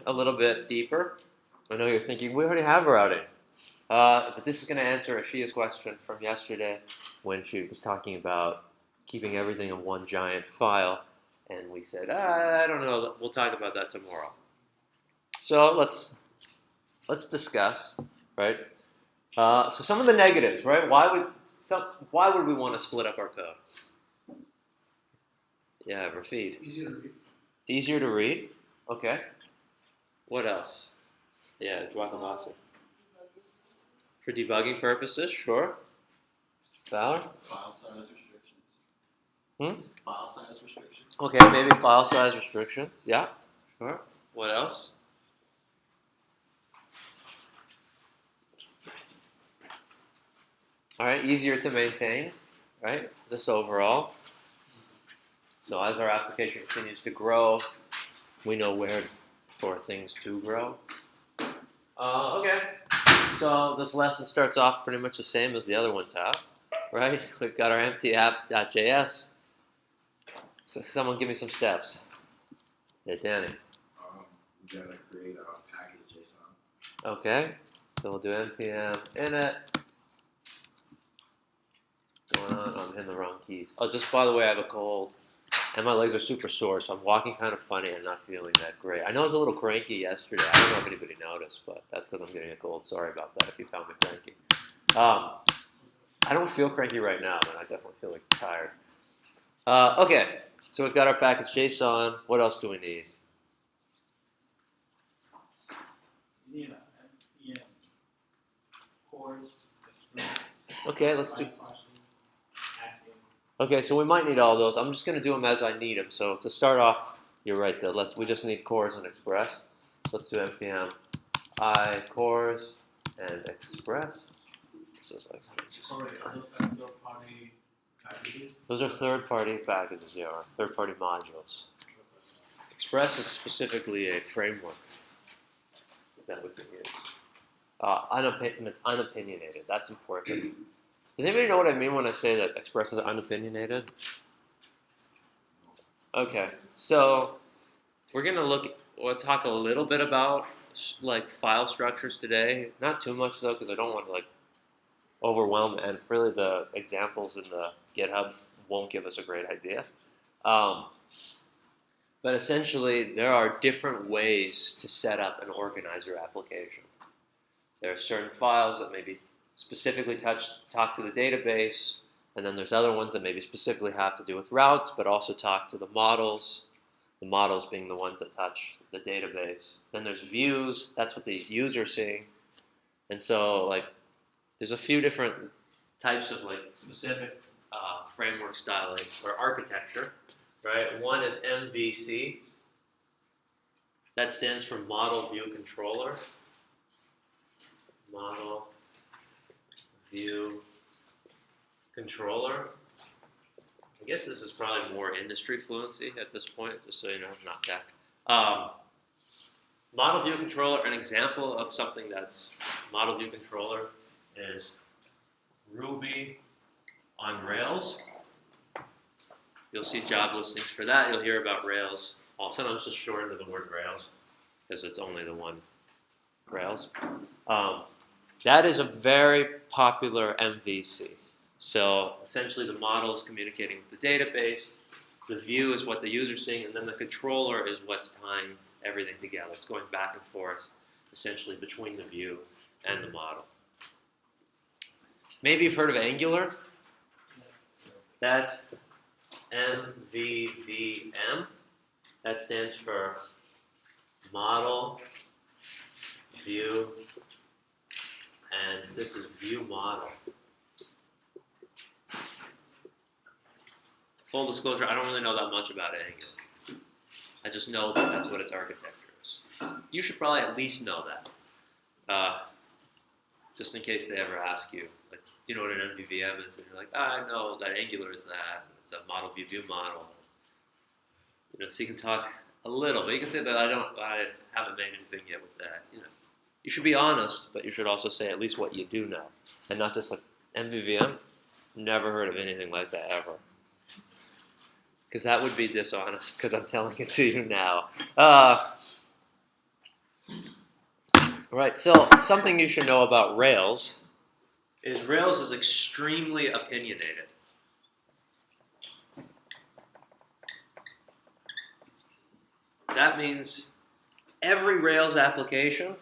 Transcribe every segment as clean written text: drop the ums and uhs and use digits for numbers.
a little bit deeper. I know you're thinking, we already have routing. But this is going to answer Ashia's question from yesterday when she was talking about keeping everything in one giant file. And we said, I don't know, we'll talk about that tomorrow. So let's discuss, right? So some of the negatives, right? Why would we want to split up our code? Yeah, Rafid. Easier to read. It's easier to read. Okay. What else? Yeah, Dwakamasa. For debugging purposes, sure. Valor? File size restrictions. Hmm? File size restrictions. Okay, maybe file size restrictions. Yeah, sure. What else? All right, easier to maintain, right? Just overall. So as our application continues to grow, we know where for things to grow. Okay. So this lesson starts off pretty much the same as the other ones have, right? We've got our empty app.js. So someone give me some steps. Yeah, Danny. We gotta create a package JSON. Okay. So we'll do npm init. I'm hitting the wrong keys. Oh, just by the way, I have a cold, and my legs are super sore, so I'm walking kind of funny and not feeling that great. I know I was a little cranky yesterday. I don't know if anybody noticed, but that's because I'm getting a cold. Sorry about that if you found me cranky. I don't feel cranky right now, but I definitely feel like tired. Okay, so we've got our package JSON. What else do we need? Cores. Okay, let's do. Okay, so we might need all those. I'm just going to do them as I need them. So to start off, you're right though. We just need cores and express. So let's do npm I cores and express. This is like Third-party packages. those are third-party packages. Yeah, or third-party modules. Express is specifically a framework that we can use. It's unopinionated. That's important. Does anybody know what I mean when I say that Express is unopinionated? Okay, so we'll talk a little bit about like file structures today. Not too much though, because I don't want to like overwhelm, and really the examples in the GitHub won't give us a great idea. But essentially, there are different ways to set up and organize your application. There are certain files that maybe specifically talk to the database, and then there's other ones that maybe specifically have to do with routes, but also talk to the models being the ones that touch the database. Then there's views, that's what the user's seeing. And so like there's a few different types of like specific framework styling or architecture, right? One is MVC. That stands for Model View Controller. Model View Controller. I guess this is probably more industry fluency at this point, just so you know, not tech. Model View Controller, an example of something that's Model View Controller is Ruby on Rails. You'll see job listings for that. You'll hear about Rails. Sometimes just shortened to the word Rails because it's only the one Rails. That is a very popular MVC. So essentially the model is communicating with the database, the view is what the user's seeing, and then the controller is what's tying everything together. It's going back and forth essentially between the view and the model. Maybe you've heard of Angular. That's MVVM. That stands for Model View, and this is View Model. Full disclosure, I don't really know that much about Angular. I just know that that's what its architecture is. You should probably at least know that. Just in case they ever ask you, like, do you know what an MVVM is? And you're like, I know that Angular is that. It's a model view model. So you can talk a little, but you can say that I haven't made anything yet with that. You should be honest, but you should also say at least what you do know, and not just like MVVM. Never heard of anything like that ever. Because that would be dishonest, because I'm telling it to you now. Right, so something you should know about Rails is Rails is extremely opinionated. That means every Rails application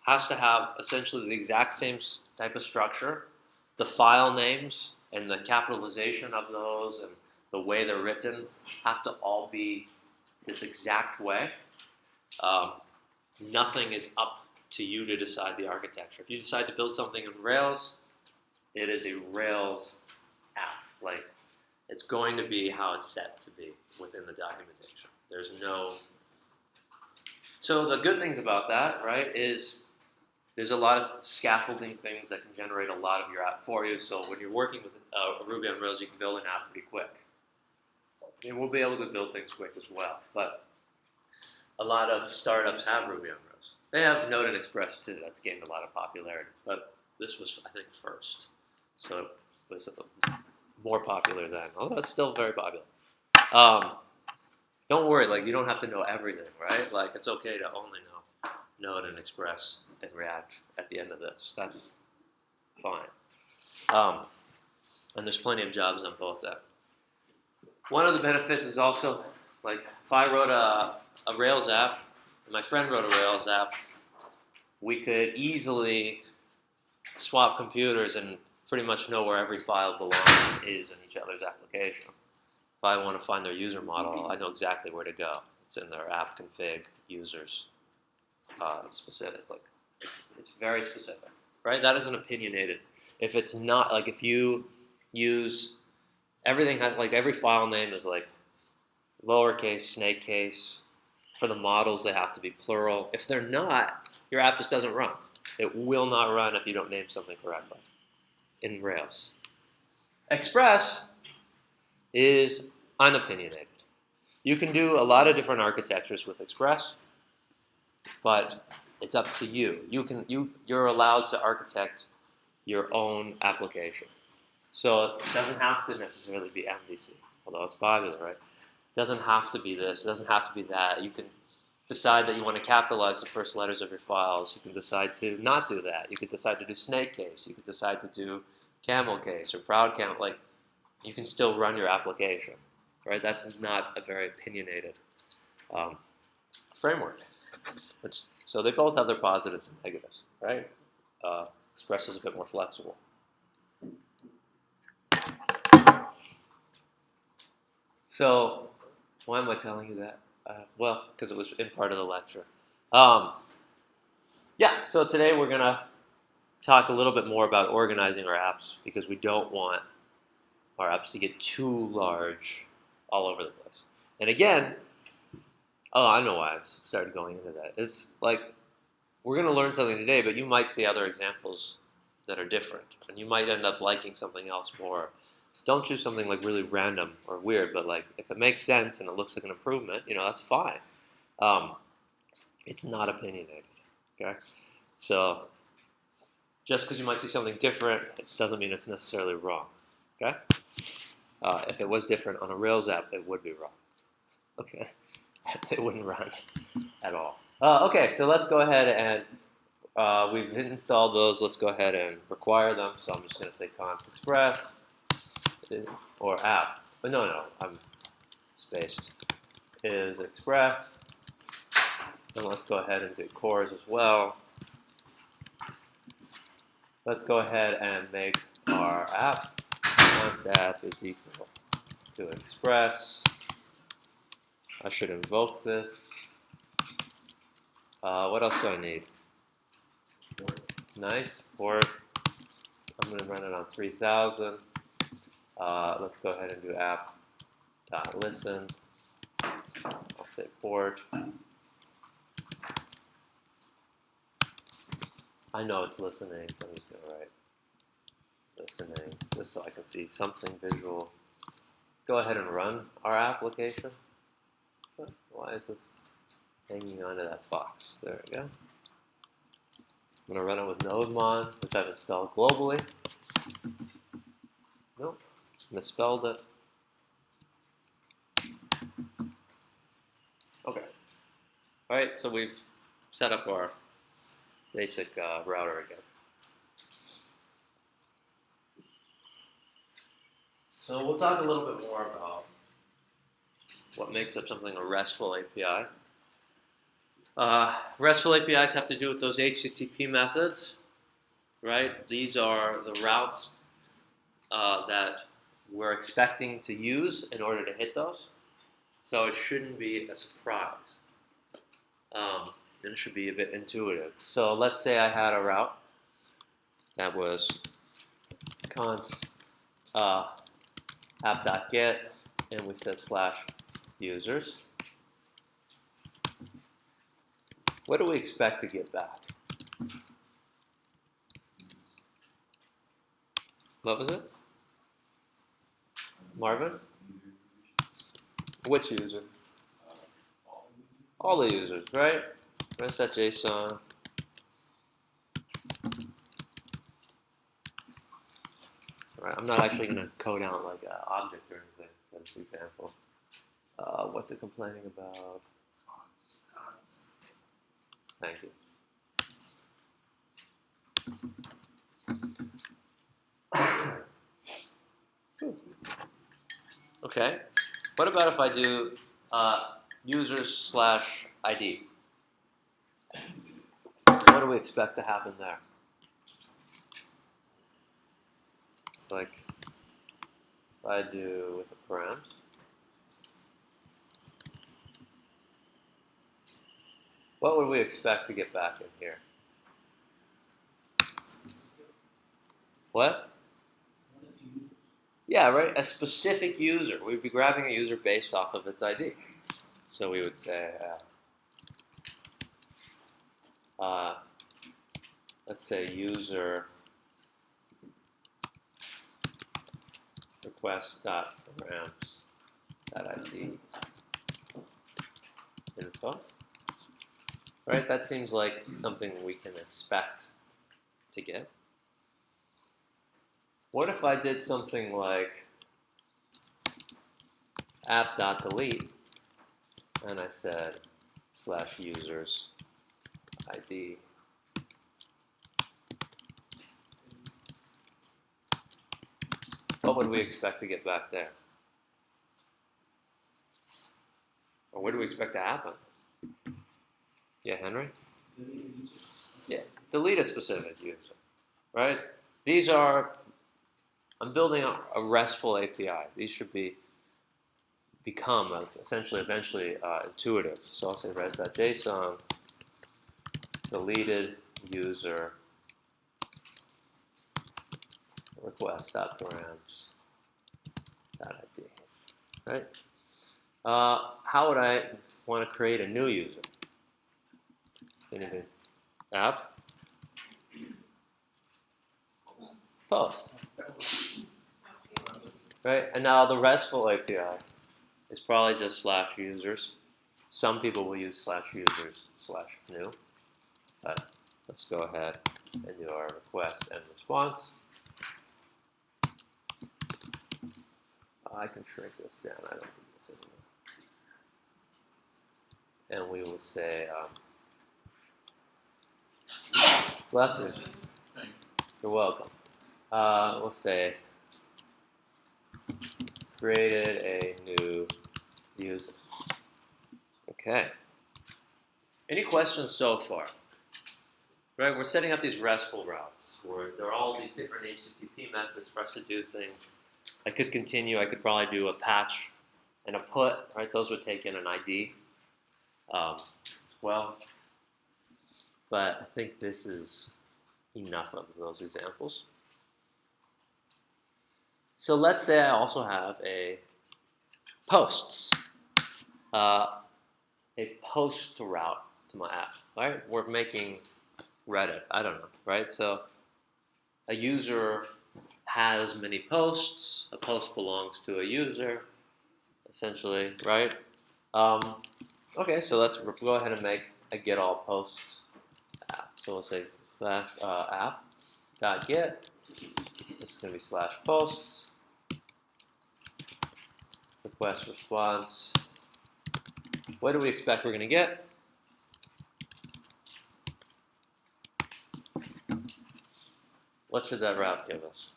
has to have essentially the exact same type of structure. The file names and the capitalization of those and the way they're written have to all be this exact way. Nothing is up to you to decide the architecture. If you decide to build something in Rails, it is a Rails app. Like, it's going to be how it's set to be within the documentation. There's no... So the good things about that, right, is there's a lot of scaffolding things that can generate a lot of your app for you. So when you're working with Ruby on Rails, you can build an app pretty quick. And we'll be able to build things quick as well. But a lot of startups have Ruby on Rails. They have Node and Express too. That's gained a lot of popularity. But this was, I think, first. So it was more popular then. Although it's still very popular. Don't worry, like, you don't have to know everything, right? Like, it's okay to only know Node and Express and React at the end of this. That's fine. And there's plenty of jobs on both ends. One of the benefits is also, like, if I wrote a Rails app, and my friend wrote a Rails app, we could easily swap computers and pretty much know where every file belongs is in each other's application. If I want to find their user model, I know exactly where to go. It's in their app config users specific. Like, it's very specific, right? That isn't opinionated. If it's not, like, if you use everything, like, every file name is like lowercase, snake case. For the models, they have to be plural. If they're not, your app just doesn't run. It will not run if you don't name something correctly in Rails. Express is unopinionated. You can do a lot of different architectures with Express, but it's up to you. You're allowed to architect your own application. So it doesn't have to necessarily be MVC, although it's popular, right? It doesn't have to be this. It doesn't have to be that. You can decide that you want to capitalize the first letters of your files. You can decide to not do that. You could decide to do snake case. You could decide to do camel case or proud camel. Like, you can still run your application, right? That's not a very opinionated framework. So they both have their positives and negatives, right? Express is a bit more flexible. So why am I telling you that? Well, because it was in part of the lecture. Yeah, so today we're going to talk a little bit more about organizing our apps because we don't want our apps to get too large all over the place. And again, I know why I started going into that. It's like, we're going to learn something today, but you might see other examples that are different. And you might end up liking something else more. Don't choose something like really random or weird, but like if it makes sense and it looks like an improvement, that's fine. It's not opinionated, okay? So just because you might see something different, it doesn't mean it's necessarily wrong, okay? If it was different on a Rails app, it would be wrong, okay? It wouldn't run at all. Okay, so let's go ahead and we've installed those. Let's go ahead and require them. So I'm just going to say const express or app. But no, I'm spaced. Is express. And let's go ahead and do cores as well. Let's go ahead and make our app. Const app is equal to express. I should invoke this. What else do I need? Nice. Port. I'm going to run it on 3000. Let's go ahead and do app.listen. I'll say port. I know it's listening, so I'm just going to write listening just so I can see something visual. Go ahead and run our application. Why is this hanging onto that box? There we go. I'm going to run it with NodeMon, which I've installed globally. Nope, misspelled it. Okay. All right, so we've set up our basic router again. So we'll talk a little bit more about what makes up something a RESTful API. RESTful APIs have to do with those HTTP methods, right? These are the routes that we're expecting to use in order to hit those. So it shouldn't be a surprise. It should be a bit intuitive. So let's say I had a route that was const app.get, and we said /users. What do we expect to get back? What was it? Marvin? Which user? All the users, right? Rest.json. Right, I'm not actually going to code out like an object or anything for this example. What's it complaining about? Thank you. Okay. What about if I do users/ID? What do we expect to happen there? Like, if I do with the params, what would we expect to get back in here? What? Yeah, right? A specific user. We'd be grabbing a user based off of its ID. So we would say, let's say user request.params.id info. Right? That seems like something we can expect to get. What if I did something like app.delete and I said /users ID? What would we expect to get back there? Or what do we expect to happen? Yeah, Henry? Yeah, delete a specific user, right? These are, I'm building a RESTful API. These should become essentially eventually intuitive. So I'll say res.json, deleted user request.params.id, right? How would I want to create a new user? Anything? App? Post. Right? And now the RESTful API is probably just /users. Some people will use /users/new. But let's go ahead and do our request and response. I can shrink this down. I don't need this anymore. And we will say, bless you. You're welcome. We'll say, created a new user. Okay. Any questions so far? Right, we're setting up these RESTful routes where there are all these different HTTP methods for us to do things. I could continue. I could probably do a patch and a put. Right, those would take in an ID as well. But I think this is enough of those examples. So let's say I also have a posts, a post route to my app. Right, we're making Reddit. I don't know. Right, so a user has many posts. A post belongs to a user, essentially. Right. Okay, so let's go ahead and make a get all posts app. So we'll say /app.get. This is going to be /posts. Request response. What do we expect we're going to get? What should that route give us?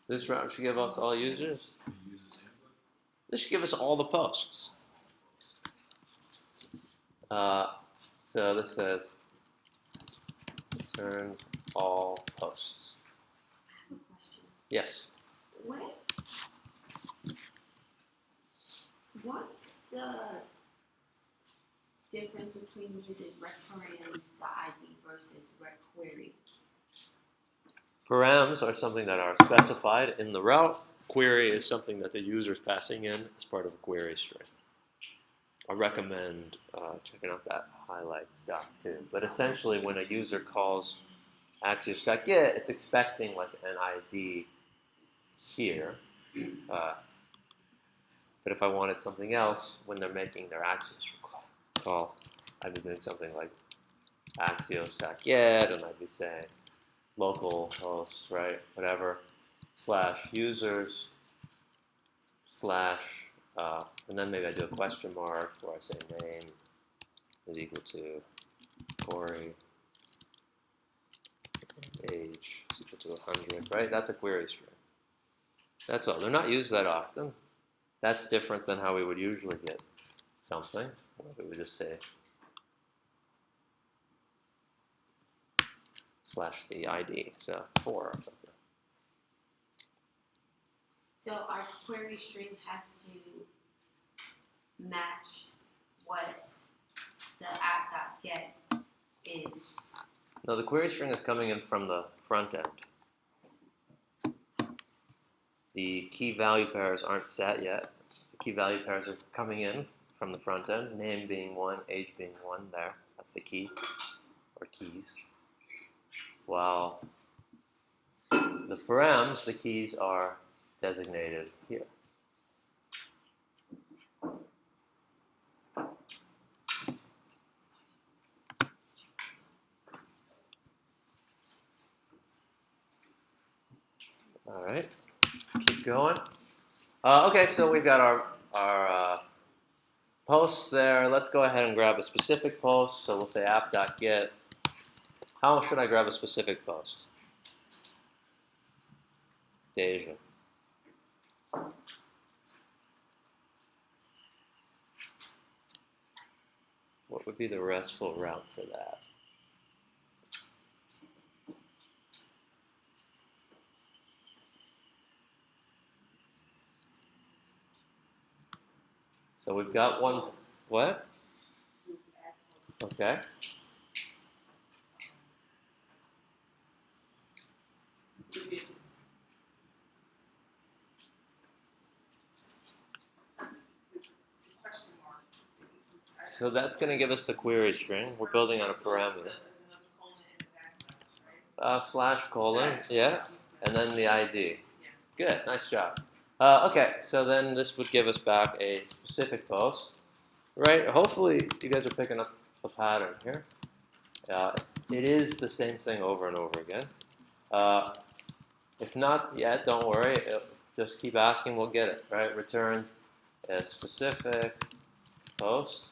This route should give us all users. This should give us all the posts. So this says returns all posts. I have a question. Yes. What's the difference between using req_params.id versus req_query? Params are something that are specified in the route. Query is something that the user is passing in as part of a query string. I recommend checking out that highlights doc too. But essentially, when a user calls Axios.get, it's expecting like an ID here. But if I wanted something else, when they're making their Axios call, I'd be doing something like Axios.get, and I'd be saying localhost, right, whatever, /users, and then maybe I do a question mark where I say name is equal to Corey, age is equal to 100, right? That's a query string. That's all. They're not used that often. That's different than how we would usually get something. We would just say /the ID, so 4 or something. So our query string has to match what the app.get is. No, the query string is coming in from the front end. The key value pairs aren't set yet. The key value pairs are coming in from the front end, name being 1, age being 1 there. That's the key, or keys. While the params, the keys are designated here. All right, keep going. Okay, so we've got our posts there. Let's go ahead and grab a specific post. So we'll say app.get. How should I grab a specific post? Deja. What would be the RESTful route for that? So we've got one, what? Okay. So that's going to give us the query string. We're building on a parameter. /:, yeah, and then the ID. Good, nice job. Okay, so then this would give us back a specific post, right? Hopefully you guys are picking up a pattern here. It is the same thing over and over again. If not yet, don't worry. Just keep asking, we'll get it, right? Returns a specific post.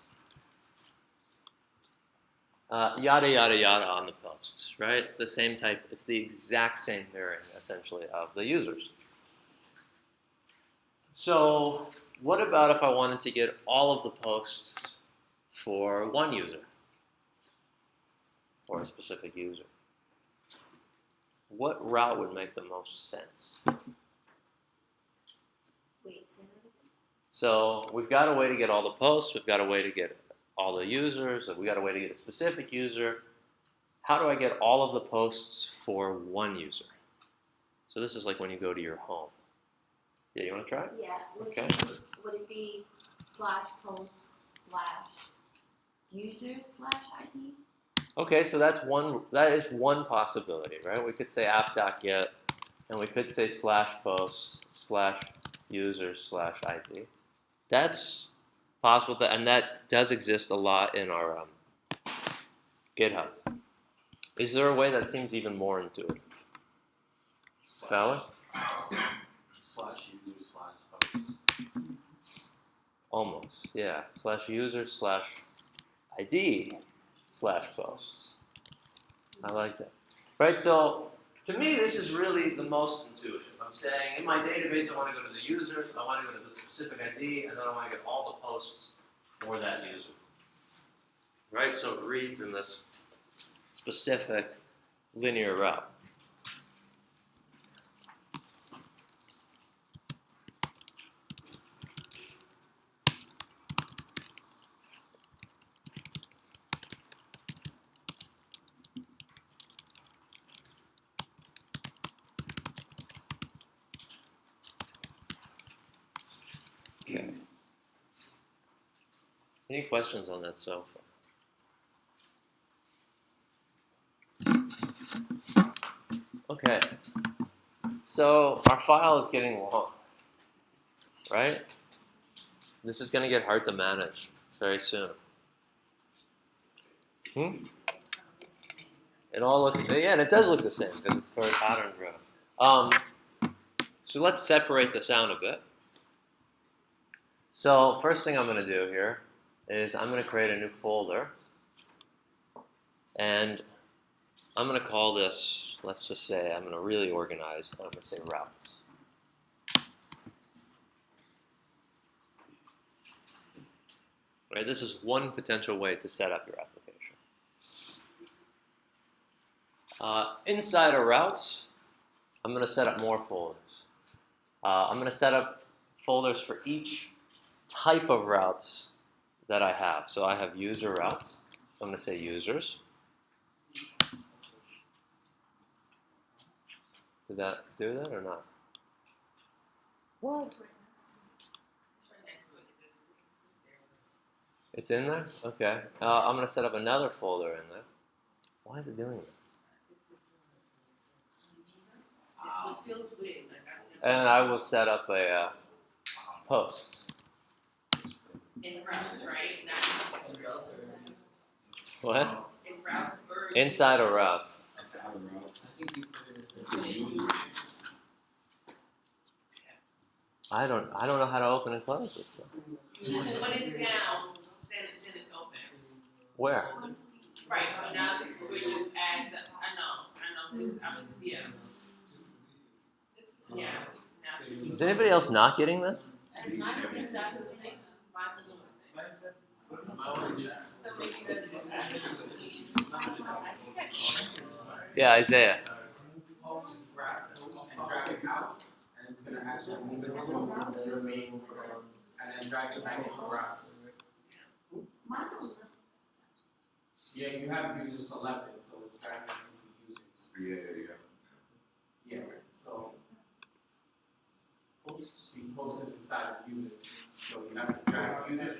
Yada, yada, yada on the posts, right? The same type, it's the exact same mirroring, essentially, of the users. So what about if I wanted to get all of the posts for one user, or a specific user? What route would make the most sense? Wait, say that again. So we've got a way to get all the posts, we've got a way to get all the users, and we've got a way to get a specific user. How do I get all of the posts for one user? So this is like when you go to your home. Yeah, you want to try it? Yeah. Okay. Would it be /post/user/ID? Okay, so that is one possibility, right? We could say app.get, and we could say /post/user/ID. That's possible, and that does exist a lot in our GitHub. Is there a way that seems even more intuitive? Fowler? /user/post. Almost, yeah. /user/ID/posts. I like that. Right, so to me, this is really the most intuitive. I'm saying in my database, I want to go to the users, I want to go to the specific ID, and then I want to get all the posts for that user. Right, so it reads in this specific linear route. Okay. Any questions on that so far? Okay. So our file is getting long, right? This is going to get hard to manage very soon. It all looks, yeah, and it does look the same because it's very pattern driven. So let's separate this out a bit. So first thing I'm going to do here is I'm going to create a new folder, and I'm going to call this, let's just say, I'm going to really organize, and I'm going to say routes. Right, this is one potential way to set up your application. Inside of routes, I'm going to set up more folders. I'm going to set up folders for each type of routes that I have. So I have user routes. So I'm going to say users. Did that do that or not? What? It's in there? Okay. I'm going to set up another folder in there. Why is it doing this? And I will set up a post. In routes, right? What? In routes or Inside of routes. That's out of routes. I don't know how to open and close this stuff. when it's down, then it's open. Where? Right. So now this is where you add the. I know. Yeah. Yeah. Now Is anybody else not getting this? mine is exactly the same. Mine's the same. Yeah, Isaiah. And drag it out, and it's gonna actually move it to your main program, and then drag it back into routes. Yeah, you have users selected, so it's dragging into users. Yeah. Yeah, so. See, post is inside of users, so you have to drag users.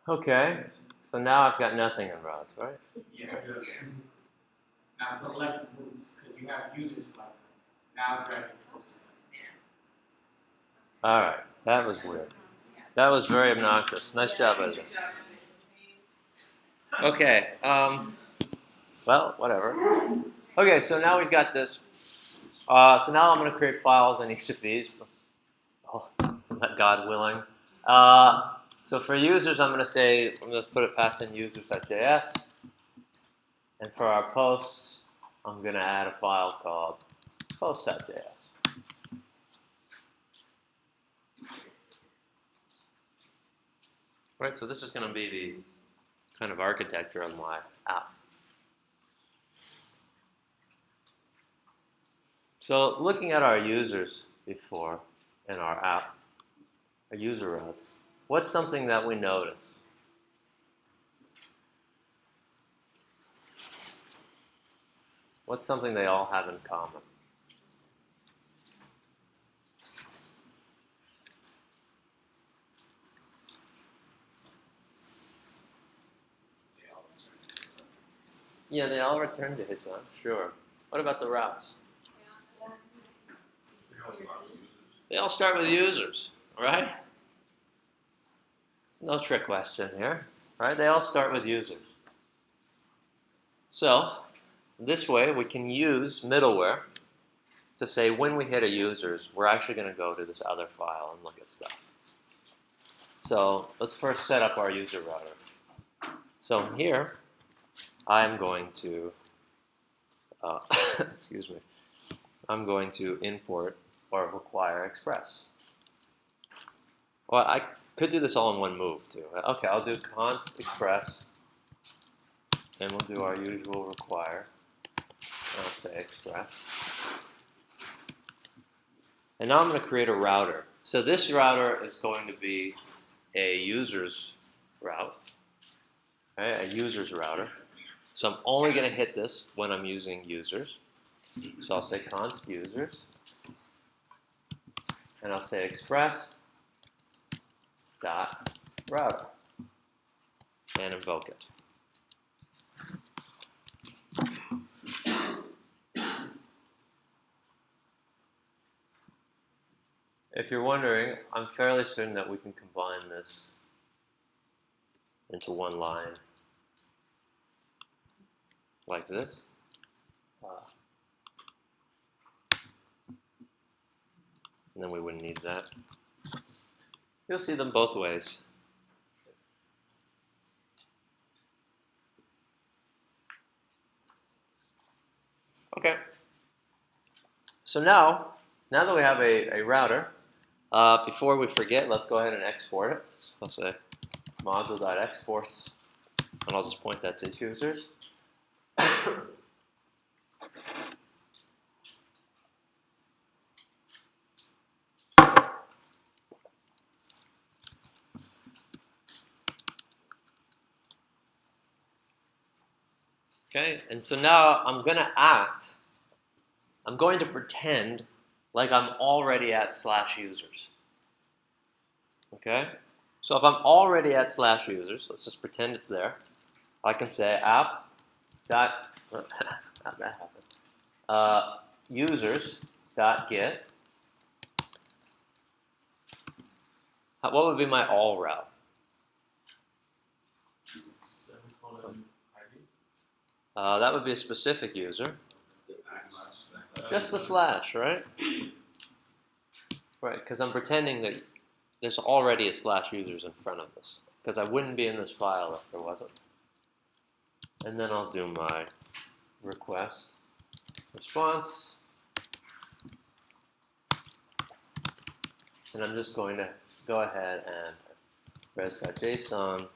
Okay. So now I've got nothing in routes, right? Yeah. Now select groups, because you have users selected. Now drag it post. All right. That was weird. That was very obnoxious. Nice job, Isaiah. Okay. Well, whatever. Okay. So now we've got this. So now I'm going to create files in each of these. Oh, God willing. So for users, I'm going to say, I'm going to pass in users.js. And for our posts, I'm going to add a file called post.js. Right, so this is going to be the kind of architecture of my app. So looking at our users before in our app, our user routes, what's something that we notice? What's something they all have in common? Yeah, they all return to JSON, sure. What about the routes? They all start with users, right? It's no trick question here, right? They all start with users. So, this way we can use middleware to say when we hit a users, we're actually going to go to this other file and look at stuff. So, let's first set up our user router. So here, I'm going to excuse me, I'm going to import or require Express. Well, I could do this all in one move too. Okay, I'll do const express, and we'll do our usual require. I'll say express. And now I'm going to create a router. So this router is going to be a user's route, right? A user's router. So I'm only going to hit this when I'm using users. So I'll say const users, and I'll say express dot router, and invoke it. If you're wondering, I'm fairly certain that we can combine this into one line like this. And then we wouldn't need that. You'll see them both ways. Okay. So now that we have a router, before we forget, let's go ahead and export it. So I'll say module.exports, and I'll just point that to users. Okay, and so now I'm going to pretend like I'm already at /users. Okay, so if I'm already at /users, let's just pretend it's there. I can say app dot users dot get. What would be my all route? Semicolon ID. That would be a specific user. The backslash. Just the slash, right? Right, because I'm pretending that there's already a /users in front of this. Because I wouldn't be in this file if there wasn't. And then I'll do my request response. And I'm just going to go ahead and res.json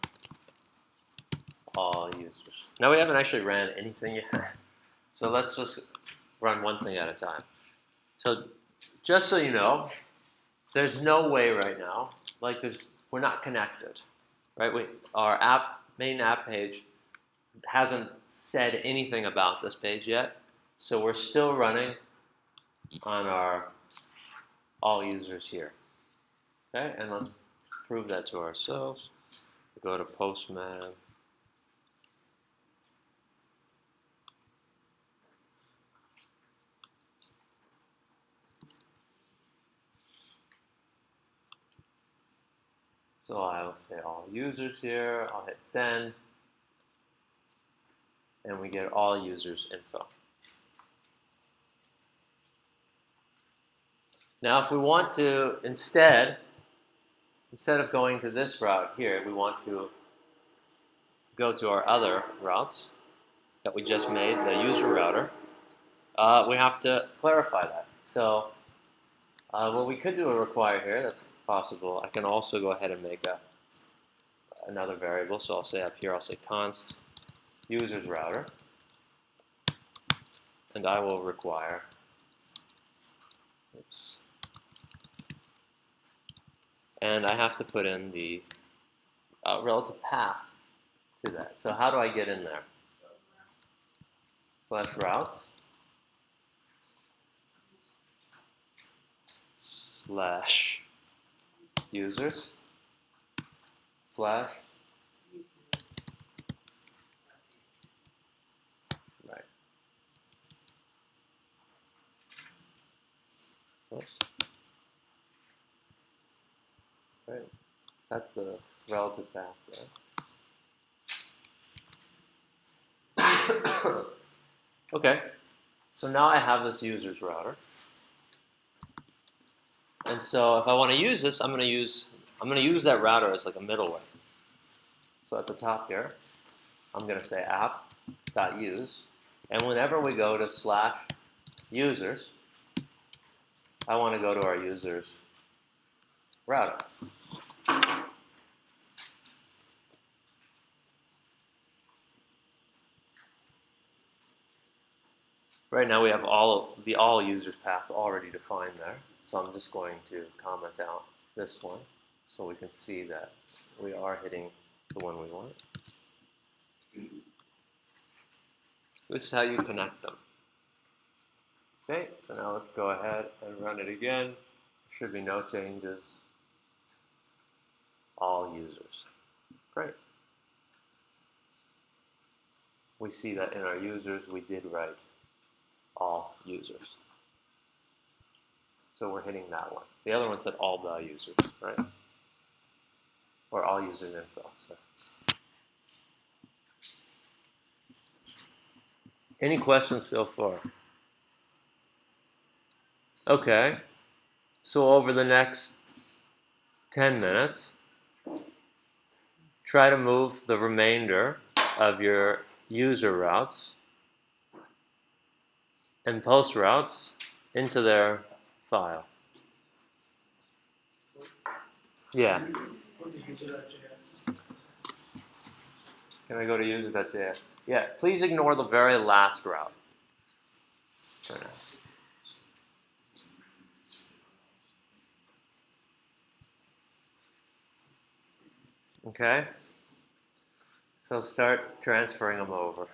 all users. Now we haven't actually ran anything yet. So let's just run one thing at a time. So just so you know, there's no way right now, we're not connected, right? Our main app page hasn't said anything about this page yet, so we're still running on our all users here. Okay, and let's prove that to ourselves. Go to Postman. So I will say all users here, I'll hit send, and we get all users info. Now if we want to, instead of going to this route here, we want to go to our other routes that we just made, the user router, we have to clarify that. So what we could do a require here, that's possible. I can also go ahead and make another variable. So I'll say up here, I'll say const users router, and I will require, oops, and I have to put in the relative path to that. So how do I get in there? /routes /users / right. Oops. Right. That's the relative path there. Okay. So now I have this users router. And so if I want to use this, I'm going to use that router as like a middleware. So at the top here, I'm going to say app.use, And whenever we go to /users, I want to go to our users router. Right now we have the all users path already defined there. So I'm just going to comment out this one so we can see that we are hitting the one we want. This is how you connect them. Okay, so now let's go ahead and run it again. Should be no changes. All users. Great. We see that in our users we did write all users. So we're hitting that one. The other one said all the users, right? Or all users info. So. Any questions so far? Okay. So over the next 10 minutes, try to move the remainder of your user routes and post routes into their file. Yeah. Can I go to user.js? Yeah, please ignore the very last route for now. Okay? So start transferring them over.